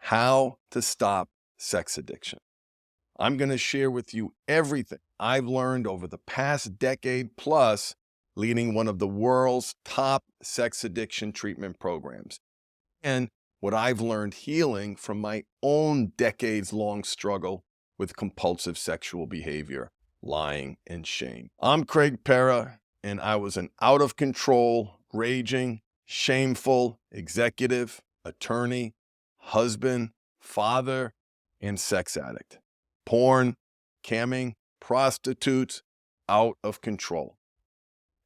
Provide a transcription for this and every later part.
how to stop sex addiction. I'm going to share with you everything I've learned over the past decade plus leading one of the world's top sex addiction treatment programs, and what I've learned healing from my own decades-long struggle with compulsive sexual behavior, lying, and shame. I'm Craig Perra, and I was an out-of-control, raging, shameful executive, attorney, husband, father, and sex addict. Porn, camming, prostitutes, out of control.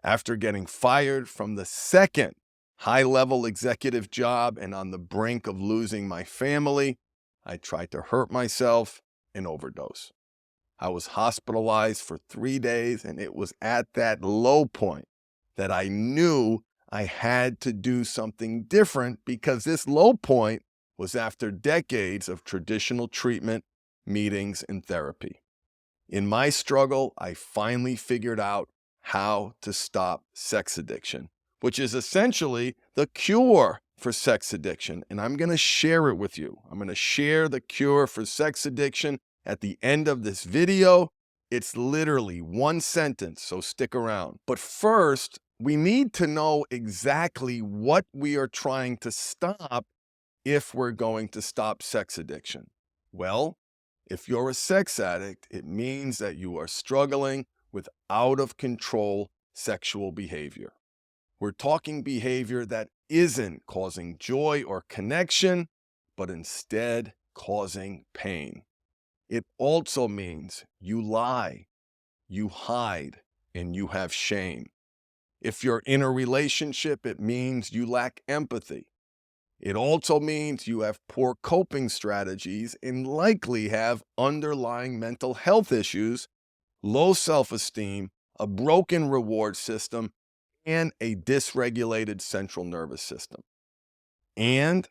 After getting fired from the second high-level executive job and on the brink of losing my family, I tried to hurt myself and overdose. I was hospitalized for 3 days, and it was at that low point that I knew I had to do something different, because this low point was after decades of traditional treatment, meetings, and therapy. In my struggle, I finally figured out how to stop sex addiction, which is essentially the cure for sex addiction. And I'm going to share it with you. I'm going to share the cure for sex addiction at the end of this video. It's literally one sentence, so stick around. But first, we need to know exactly what we are trying to stop if we're going to stop sex addiction. Well, if you're a sex addict, it means that you are struggling with out-of-control sexual behavior. We're talking behavior that isn't causing joy or connection, but instead causing pain. It also means you lie, you hide, and you have shame. If you're in a relationship, it means you lack empathy. It also means you have poor coping strategies and likely have underlying mental health issues, low self-esteem, a broken reward system, and a dysregulated central nervous system. And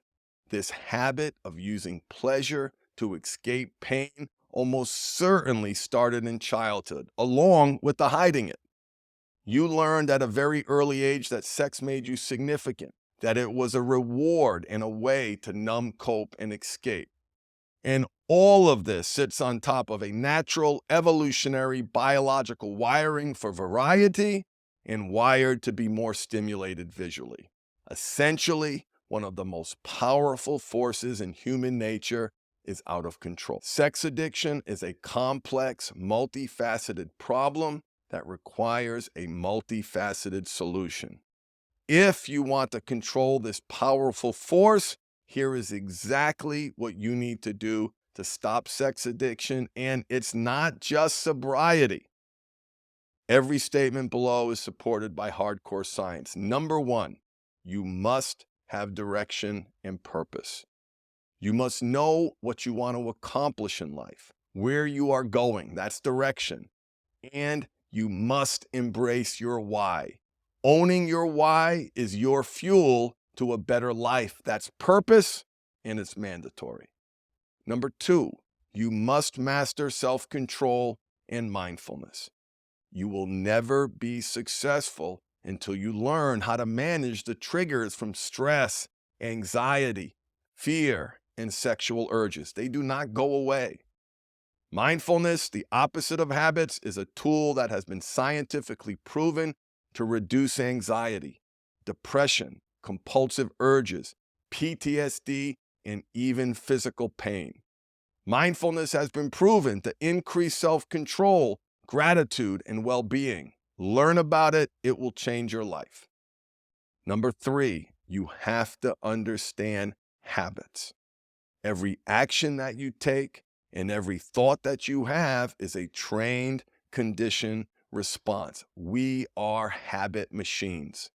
this habit of using pleasure to escape pain almost certainly started in childhood, along with the hiding it. You learned at a very early age that sex made you significant, that it was a reward and a way to numb, cope, and escape. And all of this sits on top of a natural, evolutionary, biological wiring for variety and wired to be more stimulated visually. Essentially, one of the most powerful forces in human nature is out of control. Sex addiction is a complex, multifaceted problem that requires a multifaceted solution. If you want to control this powerful force, here is exactly what you need to do to stop sex addiction, and it's not just sobriety. Every statement below is supported by hardcore science. Number one, you must have direction and purpose. You must know what you want to accomplish in life, where you are going, that's direction. And you must embrace your why. Owning your why is your fuel to a better life. That's purpose, and it's mandatory. Number two, you must master self-control and mindfulness. You will never be successful until you learn how to manage the triggers from stress, anxiety, fear, and sexual urges. They do not go away. Mindfulness, the opposite of habits, is a tool that has been scientifically proven to reduce anxiety, depression, compulsive urges, PTSD, and even physical pain. Mindfulness has been proven to increase self-control, gratitude, and well-being. Learn about it, it will change your life. Number three, you have to understand habits. Every action that you take and every thought that you have is a trained, conditioned response. We are habit machines.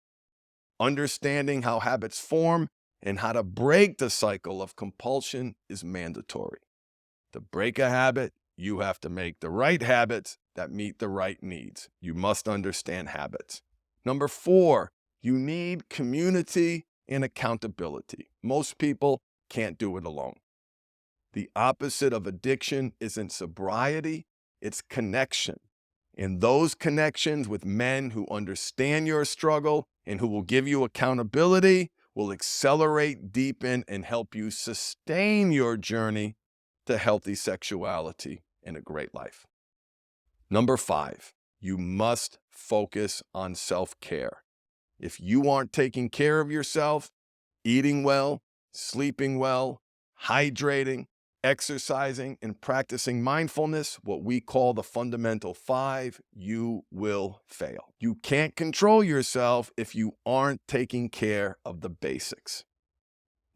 Understanding how habits form and how to break the cycle of compulsion is mandatory. To break a habit, you have to make the right habits that meet the right needs. You must understand habits. Number four, you need community and accountability. Most people can't do it alone. The opposite of addiction isn't sobriety, it's connection. And those connections with men who understand your struggle and who will give you accountability will accelerate, deepen, and help you sustain your journey to healthy sexuality and a great life. Number 5, you must focus on self-care. If you aren't taking care of yourself, eating well, sleeping well, hydrating, exercising, and practicing mindfulness, what we call the fundamental 5, you will fail. You can't control yourself if you aren't taking care of the basics.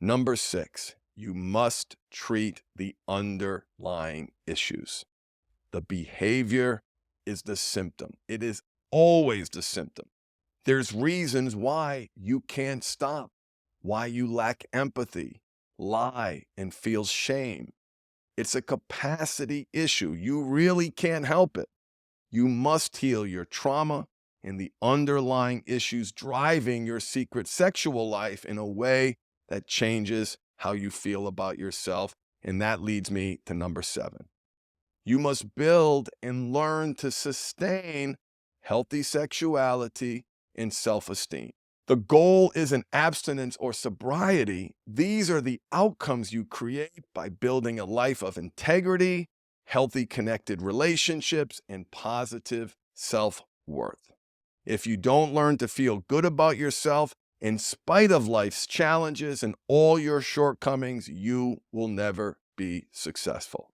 Number 6, you must treat the underlying issues. The behavior is the symptom. It is always the symptom. There's reasons why you can't stop, why you lack empathy, lie, and feel shame. It's a capacity issue. You really can't help it. You must heal your trauma and the underlying issues driving your secret sexual life in a way that changes how you feel about yourself. And that leads me to number 7. You must build and learn to sustain healthy sexuality and self-esteem. The goal isn't abstinence or sobriety. These are the outcomes you create by building a life of integrity, healthy connected relationships, and positive self-worth. If you don't learn to feel good about yourself in spite of life's challenges and all your shortcomings, you will never be successful.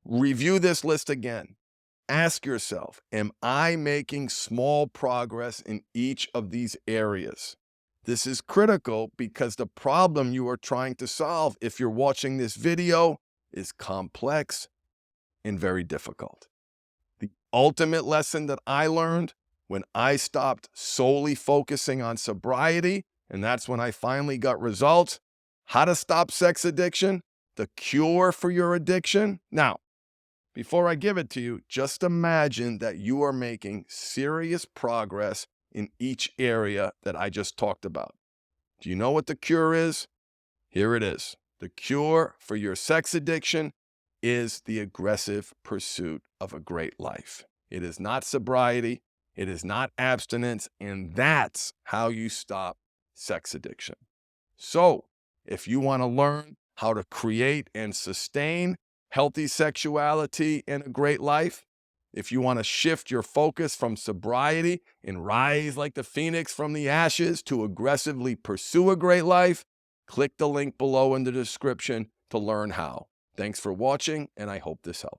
Review this list again. Ask yourself, am I making small progress in each of these areas? This is critical because the problem you are trying to solve, if you're watching this video, is complex and very difficult. The ultimate lesson that I learned when I stopped solely focusing on sobriety, and that's when I finally got results, how to stop sex addiction, the cure for your addiction. Now, before I give it to you, just imagine that you are making serious progress in each area that I just talked about. Do you know what the cure is? Here it is. The cure for your sex addiction is the aggressive pursuit of a great life. It is not sobriety. It is not abstinence. And that's how you stop sex addiction. So, if you want to learn how to create and sustain healthy sexuality and a great life, if you want to shift your focus from sobriety and rise like the phoenix from the ashes to aggressively pursue a great life, click the link below in the description to learn how. Thanks for watching, and I hope this helped.